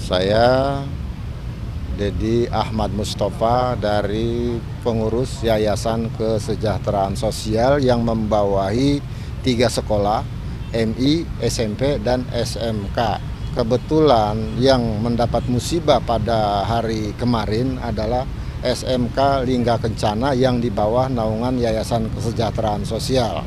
Saya Dedi Ahmad Mustafa dari pengurus Yayasan Kesejahteraan Sosial yang membawahi 3 sekolah, MI, SMP, dan SMK. Kebetulan yang mendapat musibah pada hari kemarin adalah SMK Lingga Kencana yang di bawah naungan Yayasan Kesejahteraan Sosial.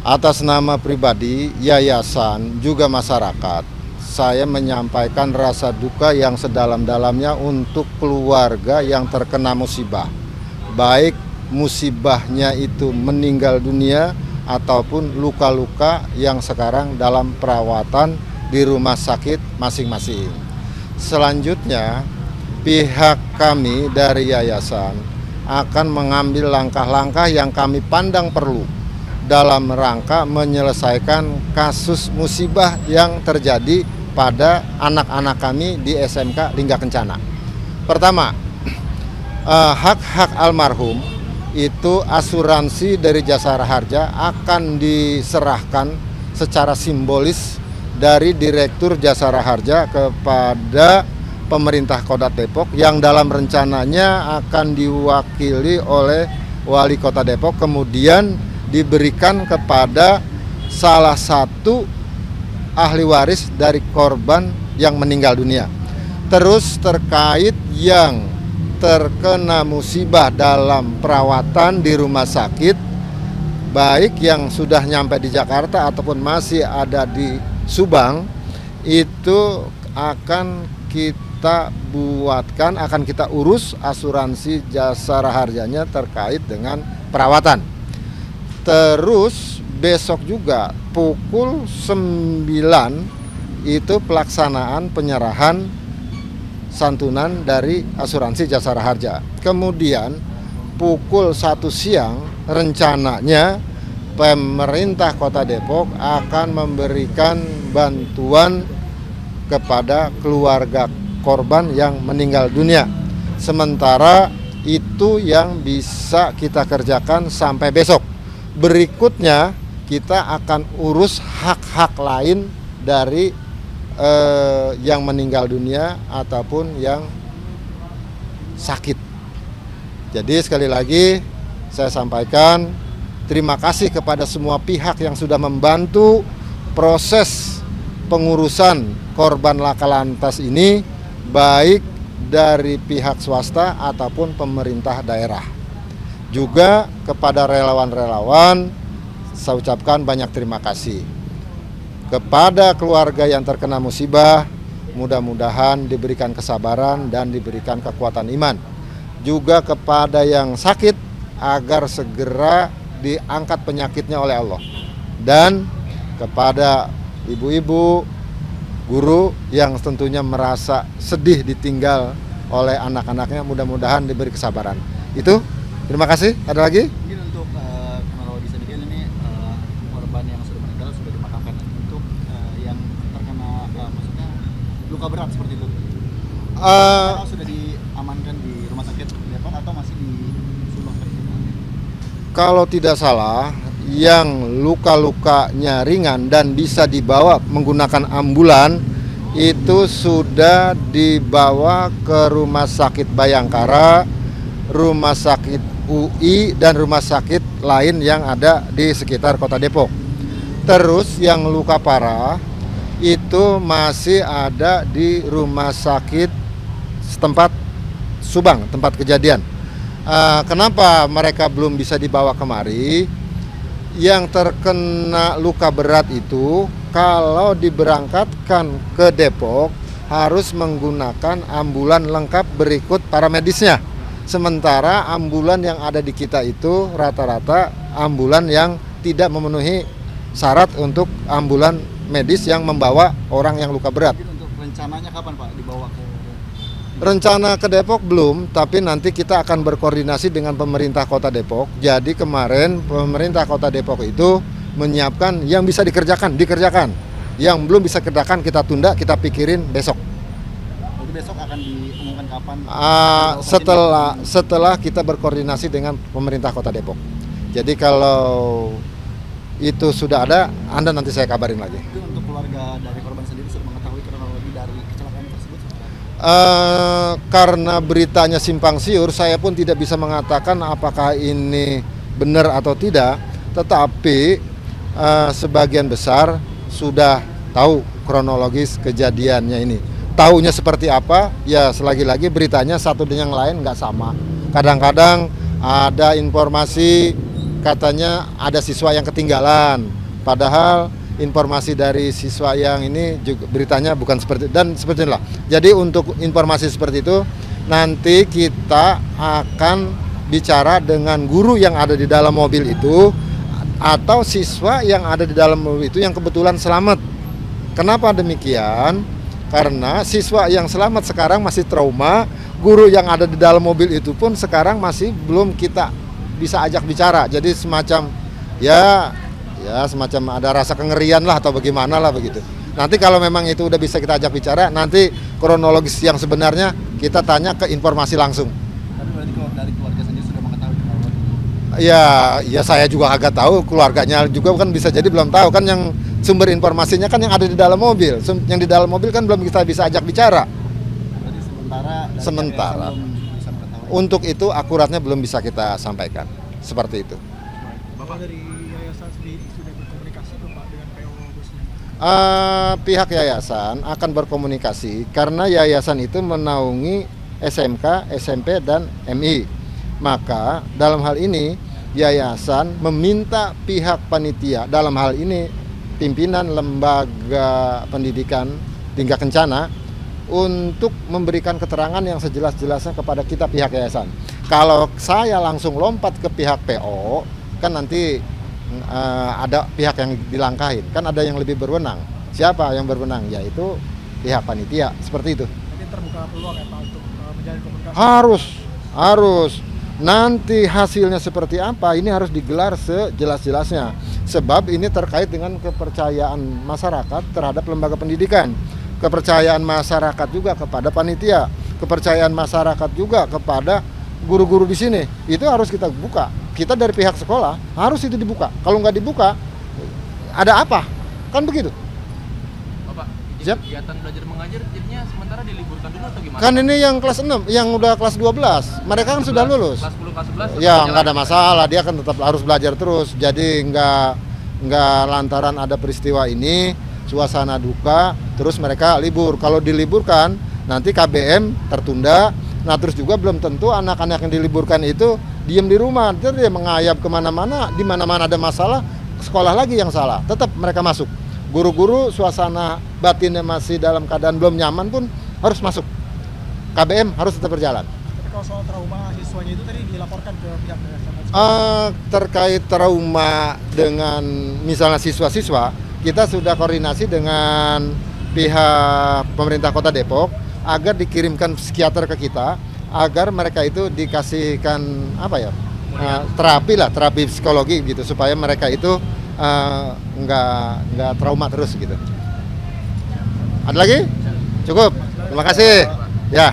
Atas nama pribadi, yayasan, juga masyarakat, saya menyampaikan rasa duka yang sedalam-dalamnya untuk keluarga yang terkena musibah. Baik musibahnya itu meninggal dunia ataupun luka-luka yang sekarang dalam perawatan di rumah sakit masing-masing. Selanjutnya, pihak kami dari yayasan akan mengambil langkah-langkah yang kami pandang perlu dalam rangka menyelesaikan kasus musibah yang terjadi pada anak-anak kami di SMK Lingga Kencana. Pertama, hak-hak almarhum itu asuransi dari Jasara Harja akan diserahkan secara simbolis dari Direktur Jasara Harja kepada pemerintah Kota Depok yang dalam rencananya akan diwakili oleh Wali Kota Depok, kemudian diberikan kepada salah satu ahli waris dari korban yang meninggal dunia. Terus terkait yang terkena musibah dalam perawatan di rumah sakit, baik yang sudah nyampe di Jakarta ataupun masih ada di Subang, itu akan kita buatkan, akan kita urus asuransi Jasara Harjanya terkait dengan perawatan. Terus besok juga pukul 9 itu pelaksanaan penyerahan santunan dari asuransi Jasara Harja. Kemudian pukul 1 siang rencananya pemerintah Kota Depok akan memberikan bantuan kepada keluarga korban yang meninggal dunia. Sementara itu yang bisa kita kerjakan sampai besok. Berikutnya kita akan urus hak-hak lain dari yang meninggal dunia ataupun yang sakit. Jadi sekali lagi saya sampaikan terima kasih kepada semua pihak yang sudah membantu proses pengurusan korban laka lantas ini, baik dari pihak swasta ataupun pemerintah daerah. Juga kepada relawan-relawan saya ucapkan banyak terima kasih. Kepada keluarga yang terkena musibah, mudah-mudahan diberikan kesabaran dan diberikan kekuatan iman. Juga kepada yang sakit agar segera diangkat penyakitnya oleh Allah. Dan kepada ibu-ibu, guru yang tentunya merasa sedih ditinggal oleh anak-anaknya, mudah-mudahan diberi kesabaran. Itu. Terima kasih. Ada lagi? Mungkin untuk kronologi sedikit ini korban yang sudah meninggal sudah dimakamkan. Untuk yang terkena maksudnya luka berat seperti itu, sudah diamankan di rumah sakit Depok atau masih di Subang? Kalau tidak salah, yang luka-lukanya ringan dan bisa dibawa menggunakan ambulan itu sudah dibawa ke Rumah Sakit Bayangkara, Rumah Sakit UI, dan rumah sakit lain yang ada di sekitar Kota Depok. Terus yang luka parah itu masih ada di rumah sakit setempat Subang, tempat kejadian. Kenapa mereka belum bisa dibawa kemari? Yang terkena luka berat itu kalau diberangkatkan ke Depok harus menggunakan ambulan lengkap berikut paramedisnya. Sementara ambulan yang ada di kita itu rata-rata ambulan yang tidak memenuhi syarat untuk ambulan medis yang membawa orang yang luka berat. Mungkin untuk rencananya kapan Pak dibawa ke? Rencana ke Depok belum, tapi nanti kita akan berkoordinasi dengan pemerintah Kota Depok. Jadi kemarin pemerintah Kota Depok itu menyiapkan yang bisa dikerjakan. Yang belum bisa dikerjakan kita tunda, kita pikirin besok. Jadi besok akan diumumkan kapan? Setelah kita berkoordinasi dengan pemerintah Kota Depok. Jadi kalau itu sudah ada, Anda nanti saya kabarin lagi. Itu untuk keluarga dari korban sendiri sudah mengetahui kronologi dari kecelakaan itu? Karena beritanya simpang siur, saya pun tidak bisa mengatakan apakah ini benar atau tidak. Tetapi sebagian besar sudah tahu kronologis kejadiannya ini. Taunya seperti apa? Ya selagi-lagi beritanya satu dengan yang lain nggak sama. Kadang-kadang ada informasi katanya ada siswa yang ketinggalan, padahal informasi dari siswa yang ini juga beritanya bukan seperti dan seperti itulah. Jadi untuk informasi seperti itu nanti kita akan bicara dengan guru yang ada di dalam mobil itu atau siswa yang ada di dalam mobil itu yang kebetulan selamat. Kenapa demikian? Karena siswa yang selamat sekarang masih trauma, guru yang ada di dalam mobil itu pun sekarang masih belum kita bisa ajak bicara. Jadi semacam ya semacam ada rasa kengerian lah atau bagaimana lah begitu. Nanti kalau memang itu udah bisa kita ajak bicara, nanti kronologis yang sebenarnya kita tanya ke informasi langsung. Tapi berarti kalau dari keluarga sendiri sudah mengetahui kronologi? Ya saya juga agak tahu, keluarganya juga kan bisa jadi belum tahu kan, yang sumber informasinya kan yang ada di dalam mobil. Yang di dalam mobil kan belum kita bisa ajak bicara. Berarti Sementara. belum bisa mengetahui. Untuk itu akuratnya belum bisa kita sampaikan. Seperti itu. Bapak dari yayasan sendiri sudah berkomunikasi belum Pak dengan PO busnya? Pihak yayasan akan berkomunikasi karena yayasan itu menaungi SMK, SMP, dan MI. Maka dalam hal ini yayasan meminta pihak panitia, dalam hal ini pimpinan lembaga pendidikan tingkat kencana, untuk memberikan keterangan yang sejelas-jelasnya kepada kita pihak yayasan. Kalau saya langsung lompat ke pihak PO, kan nanti ada pihak yang dilangkahin, kan ada yang lebih berwenang. Siapa yang berwenang? Yaitu pihak panitia, seperti itu. Jadi terbuka peluang ya Pak untuk menjalin komunikasi? Harus. Nanti hasilnya seperti apa, ini harus digelar sejelas-jelasnya. Sebab ini terkait dengan kepercayaan masyarakat terhadap lembaga pendidikan. Kepercayaan masyarakat juga kepada panitia, kepercayaan masyarakat juga kepada guru-guru di sini. Itu harus kita buka. Kita dari pihak sekolah harus itu dibuka. Kalau nggak dibuka, ada apa? Kan begitu. Bapak, Siap. kegiatan belajar mengajar jadinya sementara diliburkan dulu atau gimana? Kan ini yang kelas 6, yang udah kelas 12. Mereka kan sudah lulus. Kelas 10, kelas 11? Ya nggak ada masalah, dia kan tetap harus belajar terus. Jadi nggak lantaran ada peristiwa ini, suasana duka, terus mereka libur. Kalau diliburkan, nanti KBM tertunda. Nah terus juga belum tentu anak-anak yang diliburkan itu diem di rumah, terus dia mengayap kemana-mana, di mana-mana ada masalah, sekolah lagi yang salah. Tetap mereka masuk. Guru-guru suasana batinnya masih dalam keadaan belum nyaman pun harus masuk. KBM harus tetap berjalan. Tapi kalau soal trauma siswanya itu tadi dilaporkan ke pihak yayasan? Terkait trauma dengan misalnya siswa-siswa, kita sudah koordinasi dengan pihak pemerintah Kota Depok agar dikirimkan psikiater ke kita, agar mereka itu dikasihkan terapi psikologi gitu, supaya mereka itu nggak trauma terus gitu. Ada lagi? Cukup. Terima kasih. Ya.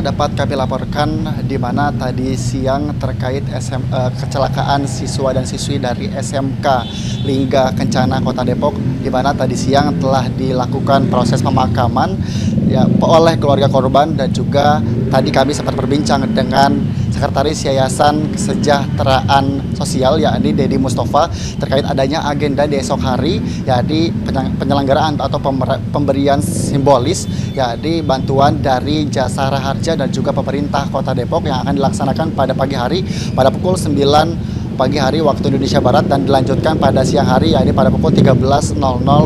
dapat kami laporkan di mana tadi siang terkait kecelakaan siswa dan siswi dari SMK Lingga Kencana Kota Depok, di mana tadi siang telah dilakukan proses pemakaman ya oleh keluarga korban, dan juga tadi kami sempat berbincang dengan Sekretaris Yayasan Kesejahteraan Sosial yakni Dedi Mustafa terkait adanya agenda di esok hari yakni penyelenggaraan atau pemberian simbolis yakni bantuan dari Jasara Harja dan juga pemerintah Kota Depok yang akan dilaksanakan pada pagi hari pada pukul 9 pagi hari waktu Indonesia Barat dan dilanjutkan pada siang hari yakni pada pukul 13.00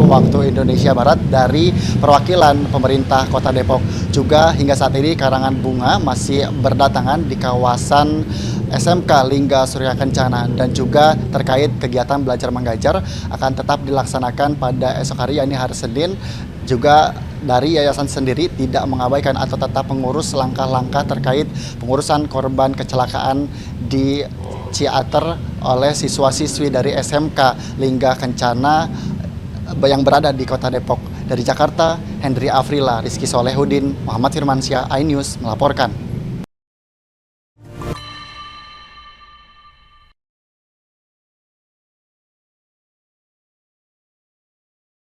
waktu Indonesia Barat dari perwakilan pemerintah Kota Depok. Juga hingga saat ini karangan bunga masih berdatangan di kawasan SMK Lingga Surya Kencana, dan juga terkait kegiatan belajar mengajar akan tetap dilaksanakan pada esok hari yakni hari Senin. Juga dari yayasan sendiri tidak mengabaikan atau tetap mengurus langkah-langkah terkait pengurusan korban kecelakaan di Ciater oleh siswa-siswi dari SMK Lingga Kencana yang berada di Kota Depok. Dari Jakarta, Hendri Afrila, Rizky Solehudin, Muhammad Firmansyah, iNews melaporkan.